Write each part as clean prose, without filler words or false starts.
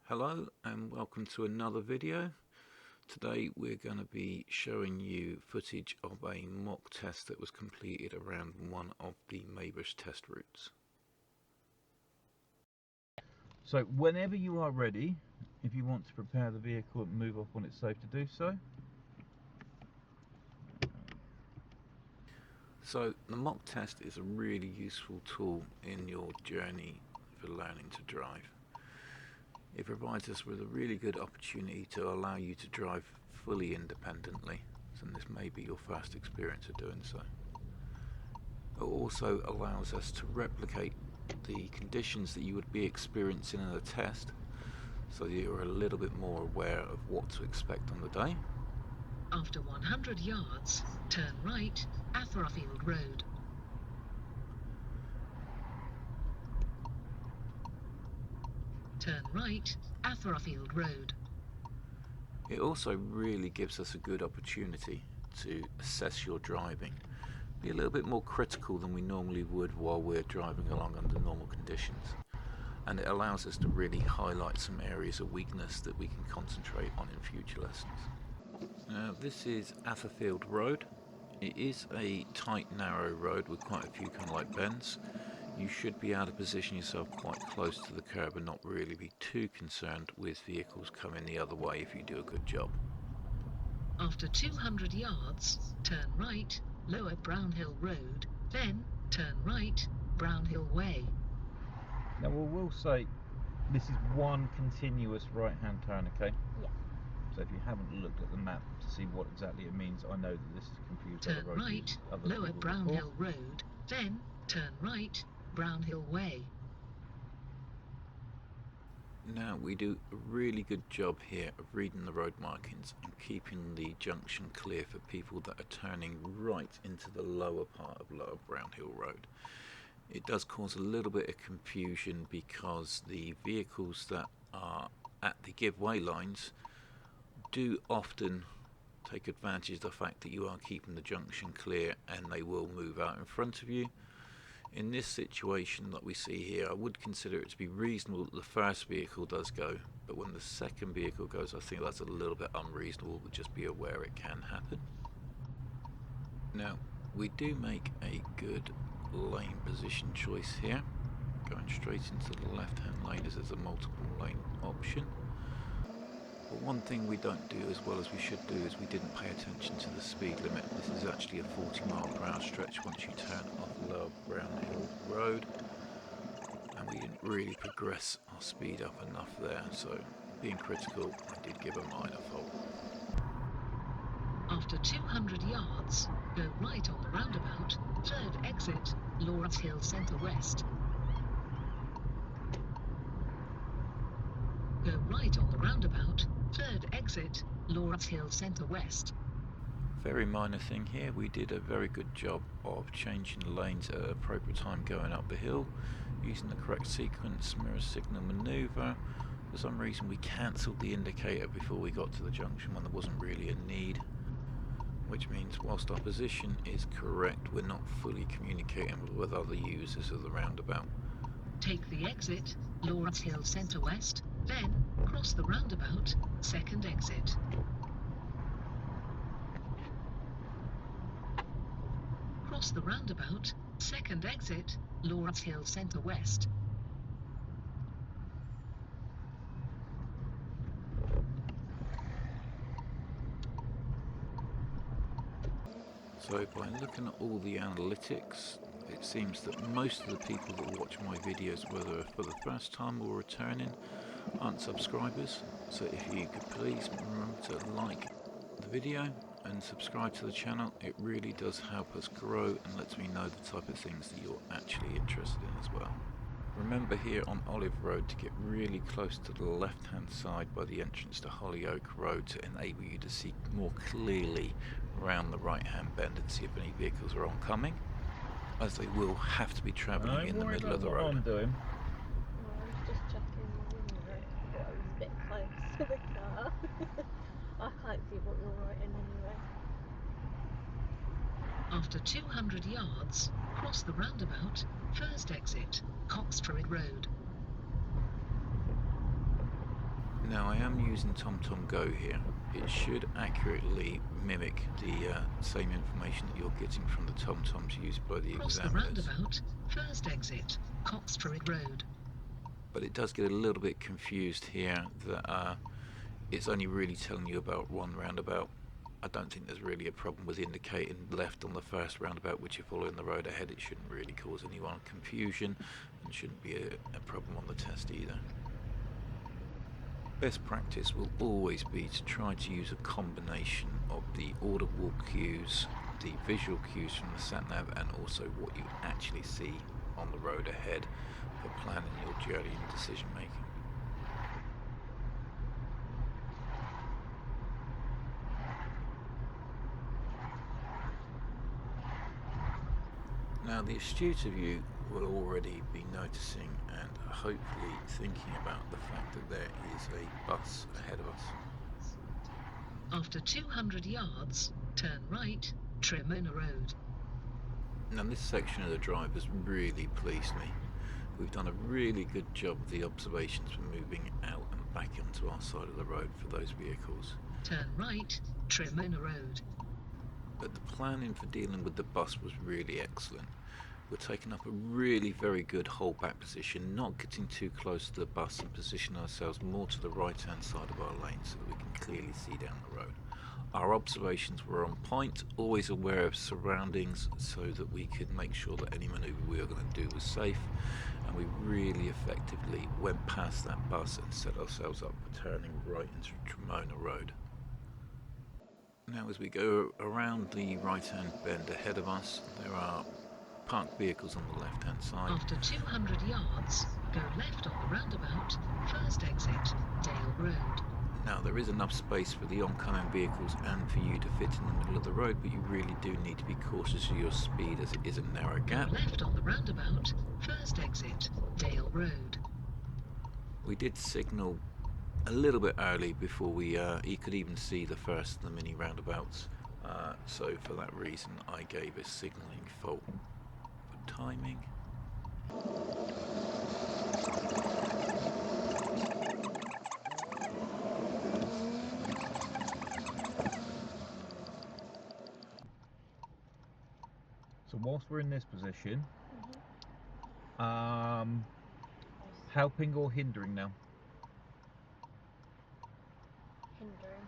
Hello and welcome to another video. Today we're going to be showing you footage of a mock test that was completed around one of the Maybush test routes. So whenever you are ready, if you want to prepare the vehicle and move off when it's safe to do so. So the mock test is a really useful tool in your journey for learning to drive. It provides us with a really good opportunity to allow you to drive fully independently, and this may be your first experience of doing so. It also allows us to replicate the conditions that you would be experiencing in a test, so that you're a little bit more aware of what to expect on the day. After 100 yards, turn right at Brownhill Road. Turn right at Brownhill Road. It also really gives us a good opportunity to assess your driving. Be a little bit more critical than we normally would while we're driving along under normal conditions. And it allows us to really highlight some areas of weakness that we can concentrate on in future lessons. Now this is Atherfield Road. It is a tight, narrow road with quite a few kind of like bends. You should be able to position yourself quite close to the curb and not really be too concerned with vehicles coming the other way if you do a good job. After 200 yards, turn right, lower Brownhill Road, then turn right, Brownhill Way. Now we will say this is one continuous right-hand turn, okay? Yeah. So if you haven't looked at the map to see what exactly it means, I know that this is confused Turn other road right, users, other lower people Brownhill before. Road, then turn right, Brownhill Way. Now we do a really good job here of reading the road markings and keeping the junction clear for people that are turning right into the lower part of Lower Brownhill Road. It does cause a little bit of confusion because the vehicles that are at the giveaway lines do often take advantage of the fact that you are keeping the junction clear and they will move out in front of you. In this situation that we see here, I would consider it to be reasonable that the first vehicle does go, but when the second vehicle goes, I think that's a little bit unreasonable, but just be aware it can happen. Now, we do make a good lane position choice here, going straight into the left hand lane as there's a multiple lane option. But one thing we don't do as well as we should do is we didn't pay attention to the speed limit. This is actually a 40-mile-per-hour stretch once you turn off Lower Brownhill Road, and we didn't really progress our speed up enough there, so being critical, I did give a minor fault. After 200 yards, go right on the roundabout, third exit, Lawrence Hill Centre West. Go right on the roundabout, third exit, Lawrence Hill Centre West. Very minor thing here, we did a very good job of changing lanes at an appropriate time going up the hill, using the correct sequence, mirror signal manoeuvre. For some reason we cancelled the indicator before we got to the junction when there wasn't really a need, which means whilst our position is correct, we're not fully communicating with other users of the roundabout. Take the exit, Lawrence Hill Centre West, then cross the roundabout, second exit. Cross the roundabout, second exit, Lawrence Hill Centre West. So by looking at all the analytics, it seems that most of the people that watch my videos, whether for the first time or returning, aren't subscribers. So if you could please remember to like the video and subscribe to the channel, it really does help us grow and lets me know the type of things that you're actually interested in as well. Remember here on Olive Road to get really close to the left hand side by the entrance to Hollyoak Road to enable you to see more clearly around the right hand bend and see if any vehicles are oncoming, as they will have to be travelling in the middle of the road. I'm doing. Well, I was just checking the window, but I was a bit close to the car. I can't see what you're writing anyway. After 200 yards, cross the roundabout, first exit, Coxford Road. Now I am using TomTom Go here. It should accurately mimic the same information that you're getting from the TomToms used by the Cross the examiners. roundabout, first exit, Coxford Road. But it does get a little bit confused here that it's only really telling you about one roundabout. I don't think there's really a problem with indicating left on the first roundabout, which you're following the road ahead. It shouldn't really cause anyone confusion and shouldn't be a problem on the test either. Best practice will always be to try to use a combination of the audible cues, the visual cues from the sat-nav, and also what you actually see on the road ahead for planning your journey and decision making. Now the astute of you will already be noticing and hopefully thinking about the fact that there is a bus ahead of us. After 200 yards, turn right, Tremona Road. Now this section of the drive has really pleased me. We've done a really good job of the observations for moving out and back onto our side of the road for those vehicles. Turn right, Tremona Road. But the planning for dealing with the bus was really excellent. We're taking up a really very good hold-back position, not getting too close to the bus and positioning ourselves more to the right-hand side of our lane so that we can clearly see down the road. Our observations were on point, always aware of surroundings so that we could make sure that any manoeuvre we were going to do was safe, and we really effectively went past that bus and set ourselves up for turning right into Tremona Road. Now as we go around the right-hand bend ahead of us, there are parked vehicles on the left-hand side. After 200 yards, go left on the roundabout, first exit, Dale Road. Now there is enough space for the oncoming vehicles and for you to fit in the middle of the road, but you really do need to be cautious of your speed as it is a narrow gap. Go left on the roundabout, first exit, Dale Road. We did signal a little bit early before you could even see the first of the mini roundabouts, so for that reason I gave a signalling fault. For timing, So whilst we're in this position, helping or hindering now? Hindering.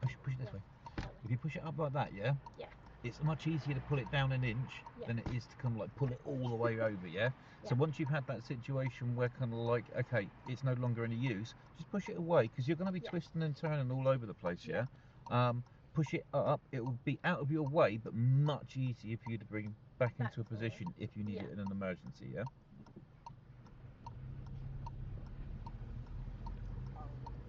Push it this way. If you push it up like that, yeah? Yeah. It's much easier to pull it down an inch than it is to kind of like pull it all the way over, yeah? So once you've had that situation where kind of like, okay, it's no longer any use, just push it away, because you're going to be twisting and turning all over the place, yeah? Push it up, it will be out of your way, but much easier for you to bring back into a position if you need it in an emergency, yeah?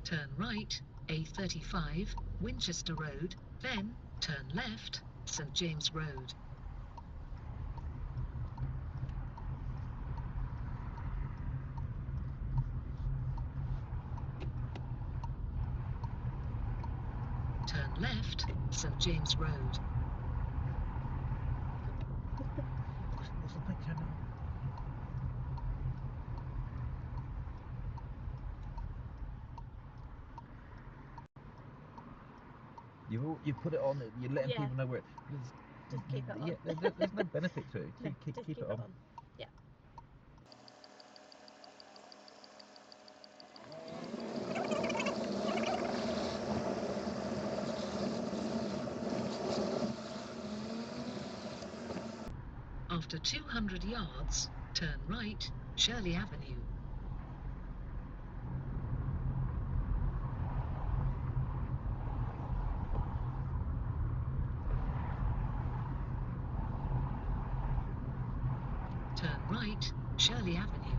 Turn right, A35, Winchester Road, then turn left, St James Road. Turn left, St James Road. What's the picture now? You put it on, you're letting people know where it is. Just keep it on. Yeah, there's no benefit to it. Just keep it on. Yeah. After 200 yards, turn right, Shirley Avenue. Turn right, Shirley Avenue.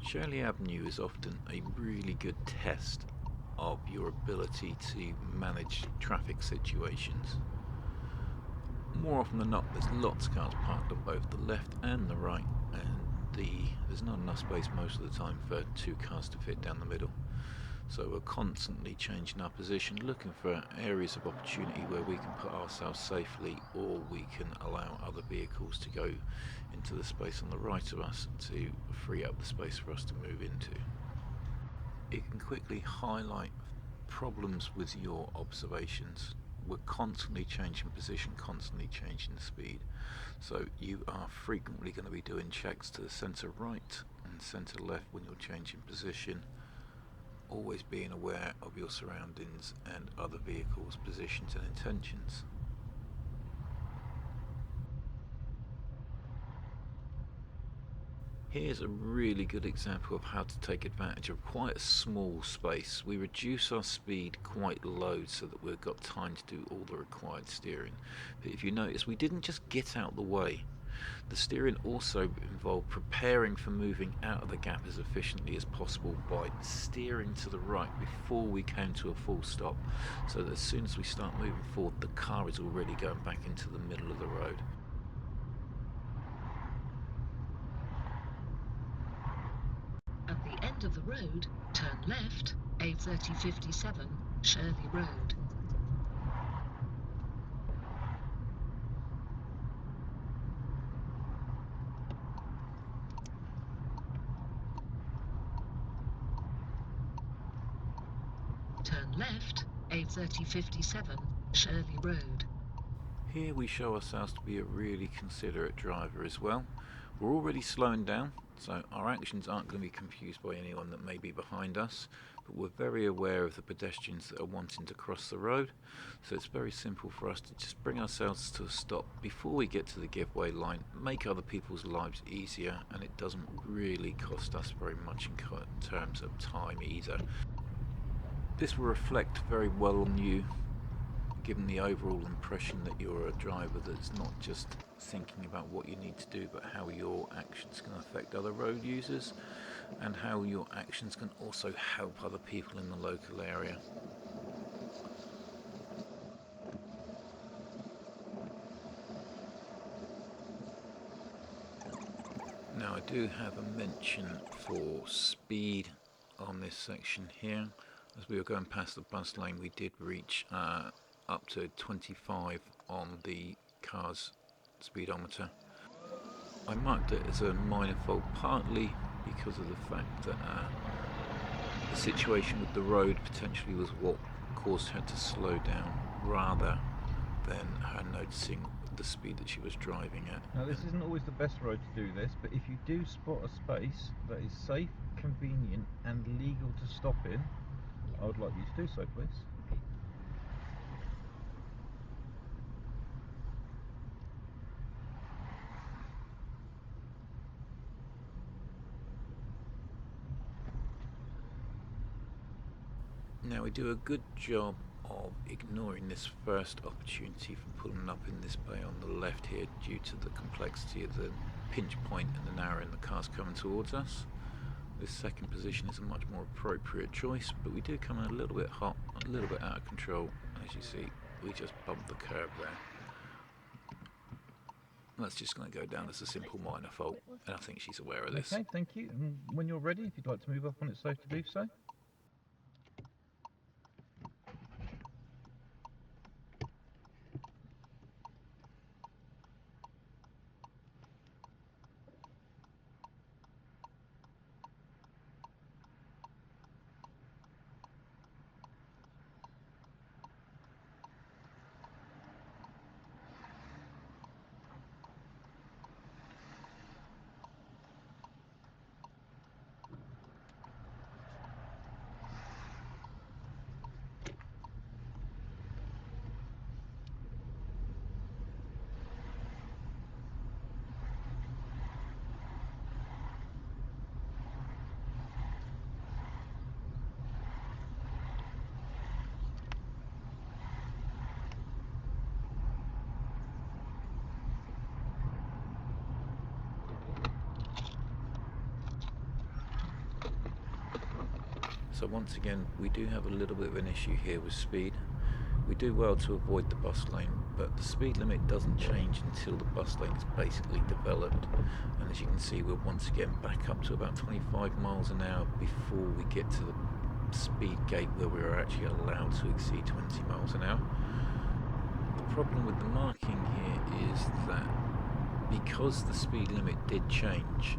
Shirley Avenue is often a really good test of your ability to manage traffic situations. More often than not, there's lots of cars parked on both the left and the right, and there's not enough space most of the time for two cars to fit down the middle. So we're constantly changing our position, looking for areas of opportunity where we can put ourselves safely, or we can allow other vehicles to go into the space on the right of us to free up the space for us to move into. It can quickly highlight problems with your observations. We're constantly changing position, constantly changing the speed. So you are frequently going to be doing checks to the centre right and centre left when you're changing position. Always being aware of your surroundings and other vehicles' positions and intentions. Here's a really good example of how to take advantage of quite a small space. We reduce our speed quite low so that we've got time to do all the required steering. But if you notice, we didn't just get out the way. The steering also involved preparing for moving out of the gap as efficiently as possible by steering to the right before we came to a full stop, so that as soon as we start moving forward, the car is already going back into the middle of the road. At the end of the road, turn left, A3057, Shirley Road. Turn left, A3057, Shirley Road. Here we show ourselves to be a really considerate driver as well. We're already slowing down, so our actions aren't going to be confused by anyone that may be behind us, but we're very aware of the pedestrians that are wanting to cross the road, so it's very simple for us to just bring ourselves to a stop before we get to the giveaway line, make other people's lives easier, and it doesn't really cost us very much in terms of time either. This will reflect very well on you, given the overall impression that you're a driver that's not just thinking about what you need to do, but how your actions can affect other road users, and how your actions can also help other people in the local area. Now I do have a mention for speed on this section here. As we were going past the bus lane, we did reach up to 25 on the car's speedometer. I marked it as a minor fault partly because of the fact that the situation with the road potentially was what caused her to slow down, rather than her noticing the speed that she was driving at. Now this isn't always the best road to do this, but if you do spot a space that is safe, convenient and legal to stop in, I would like you to do so, please. Now we do a good job of ignoring this first opportunity from pulling up in this bay on the left here due to the complexity of the pinch point and the narrow in the cars coming towards us. This second position is a much more appropriate choice, but we do come in a little bit hot, a little bit out of control. As you see, we just bumped the curb there. That's just going to go down as a simple minor fault, and I think she's aware of this. Okay, thank you. And when you're ready, if you'd like to move up when it's safe to do so. So once again, we do have a little bit of an issue here with speed. We do well to avoid the bus lane, but the speed limit doesn't change until the bus lane is basically developed. And as you can see, we're once again back up to about 25 miles an hour before we get to the speed gate where we were actually allowed to exceed 20 miles an hour. The problem with the marking here is that because the speed limit did change,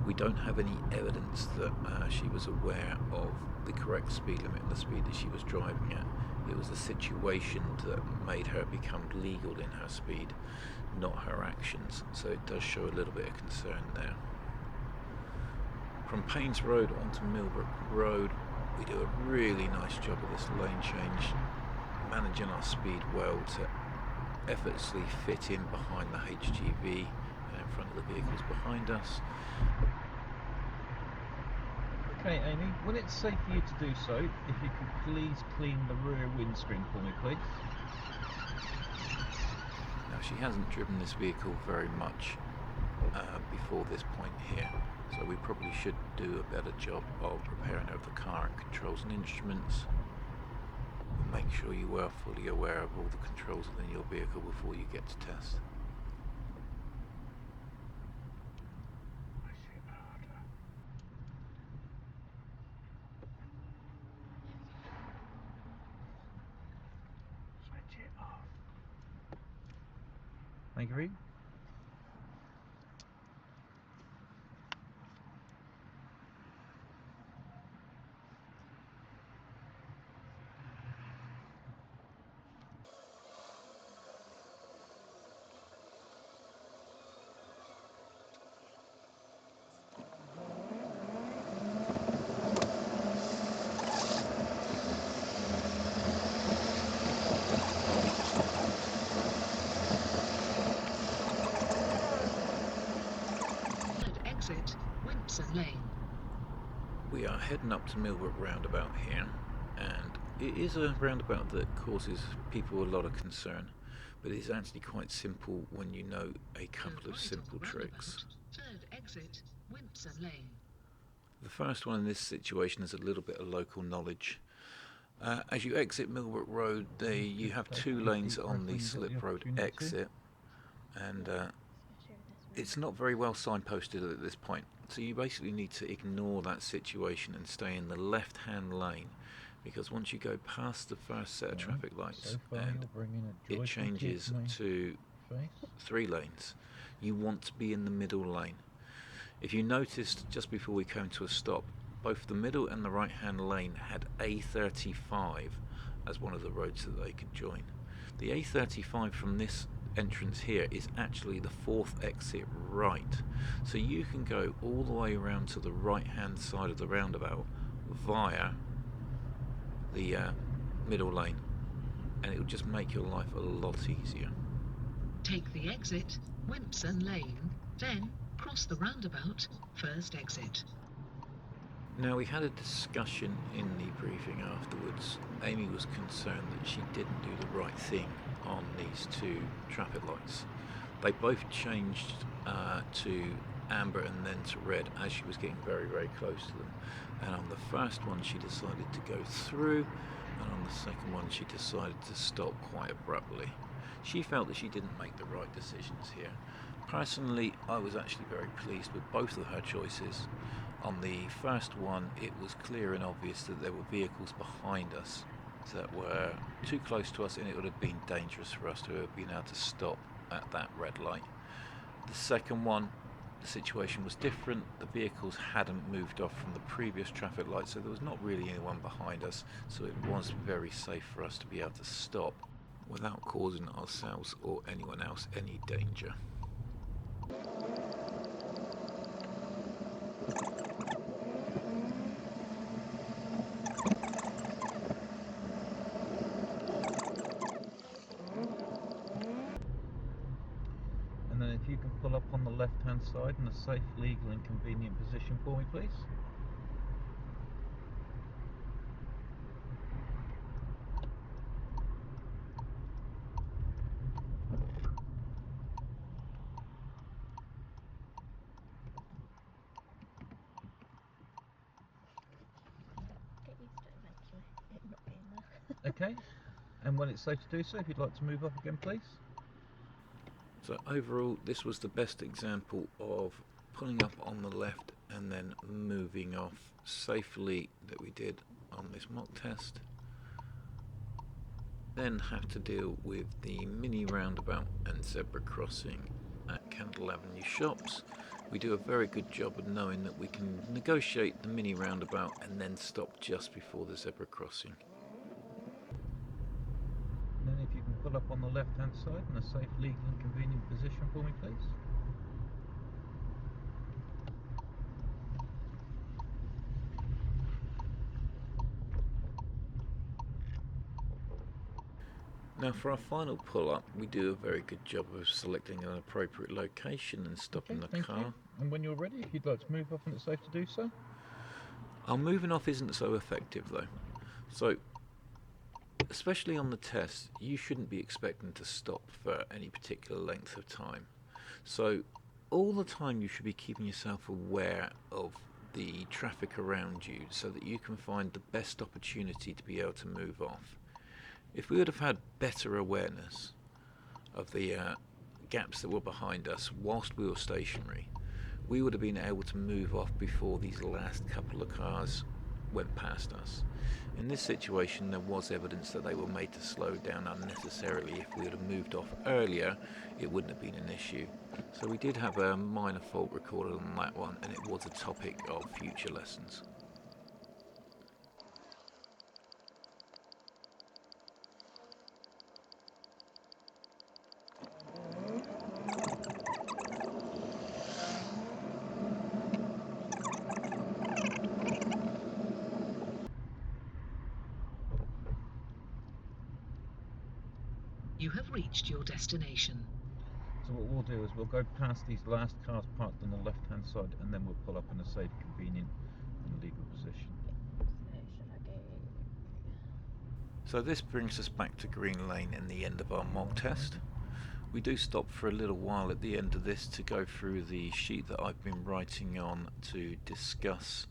we don't have any evidence that she was aware of the correct speed limit and the speed that she was driving at. It was the situation that made her become legal in her speed, not her actions. So it does show a little bit of concern there. From Paynes Road onto Millbrook Road, we do a really nice job of this lane change, managing our speed well to effortlessly fit in behind the HGV and in front of the vehicles behind us. Okay, Amy, when it's safe for you to do so, if you could please clean the rear windscreen for me, please. Now, she hasn't driven this vehicle very much before this point here, so we probably should do a better job of preparing her of the car and controls and instruments. Make sure you are fully aware of all the controls within your vehicle before you get to test. Thank you. Exit Wimpson Lane. We are heading up to Millbrook Roundabout here, and it is a roundabout that causes people a lot of concern, but it's actually quite simple when you know a couple of simple tricks. Third exit Wimpson Lane. The first one in this situation is a little bit of local knowledge. As you exit Millbrook Road, you have two lanes on the slip road exit, and it's not very well signposted at this point, so you basically need to ignore that situation and stay in the left-hand lane, because once you go past the first set of traffic lights and it changes to 3 lanes, you want to be in the middle lane. If you noticed just before we came to a stop, both the middle and the right-hand lane had A35 as one of the roads that they could join. The A35 from this entrance here is actually the 4th exit right, so you can go all the way around to the right hand side of the roundabout via the middle lane, and it will just make your life a lot easier. Take the exit Wimpson Lane, then cross the roundabout, first exit. Now, we had a discussion in the briefing afterwards. Amy was concerned that she didn't do the right thing on these 2 traffic lights. They both changed to amber and then to red as she was getting very, very close to them. And on the first one she decided to go through, and on the second one she decided to stop quite abruptly. She felt that she didn't make the right decisions here. Personally, I was actually very pleased with both of her choices. On the first one, it was clear and obvious that there were vehicles behind us that were too close to us, and it would have been dangerous for us to have been able to stop at that red light. The second one, the situation was different. The vehicles hadn't moved off from the previous traffic light, so there was not really anyone behind us, so it was very safe for us to be able to stop without causing ourselves or anyone else any danger. And then if you can pull up on the left hand side in a safe, legal and convenient position for me, please. Get used to it eventually, it not being there. Okay, and when it's safe to do so, if you'd like to move up again, please. So overall, this was the best example of pulling up on the left and then moving off safely that we did on this mock test. Then have to deal with the mini roundabout and zebra crossing at Candle Avenue shops. We do a very good job of knowing that we can negotiate the mini roundabout and then stop just before the zebra crossing. And then if you can pull up on the left hand side in a safe, legal and convenient position for me, please. Now for our final pull-up, we do a very good job of selecting an appropriate location and stopping the Thank car. you. And when you're ready, if you'd like to move off and it's safe to do so. Our moving off isn't so effective though. So, especially on the test, you shouldn't be expecting to stop for any particular length of time. So, all the time you should be keeping yourself aware of the traffic around you so that you can find the best opportunity to be able to move off. If we would have had better awareness of the gaps that were behind us whilst we were stationary, we would have been able to move off before these last couple of cars went past us. In this situation, there was evidence that they were made to slow down unnecessarily. If we would have moved off earlier, it wouldn't have been an issue. So we did have a minor fault recorded on that one, and it was a topic of future lessons. You have reached your destination. So what we'll do is we'll go past these last cars parked on the left hand side and then we'll pull up in a safe, convenient and legal position. So this brings us back to Green Lane and the end of our mock test. We do stop for a little while at the end of this to go through the sheet that I've been writing on to discuss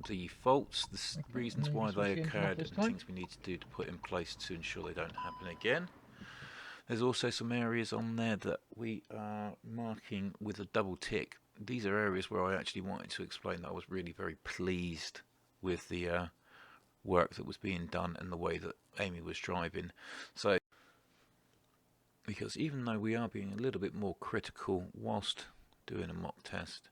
the faults, the reasons why they occurred, and the things we need to do to put in place to ensure they don't happen again. There's also some areas on there that we are marking with a double tick. These are areas where I actually wanted to explain that I was really very pleased with the work that was being done and the way that Amy was driving. So, because even though we are being a little bit more critical whilst doing a mock test,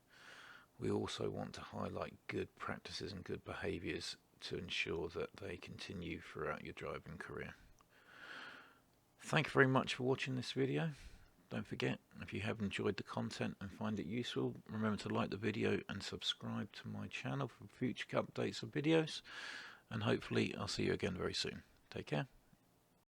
we also want to highlight good practices and good behaviours to ensure that they continue throughout your driving career. Thank you very much for watching this video. Don't forget, if you have enjoyed the content and find it useful, remember to like the video and subscribe to my channel for future updates of videos. And hopefully I'll see you again very soon. Take care.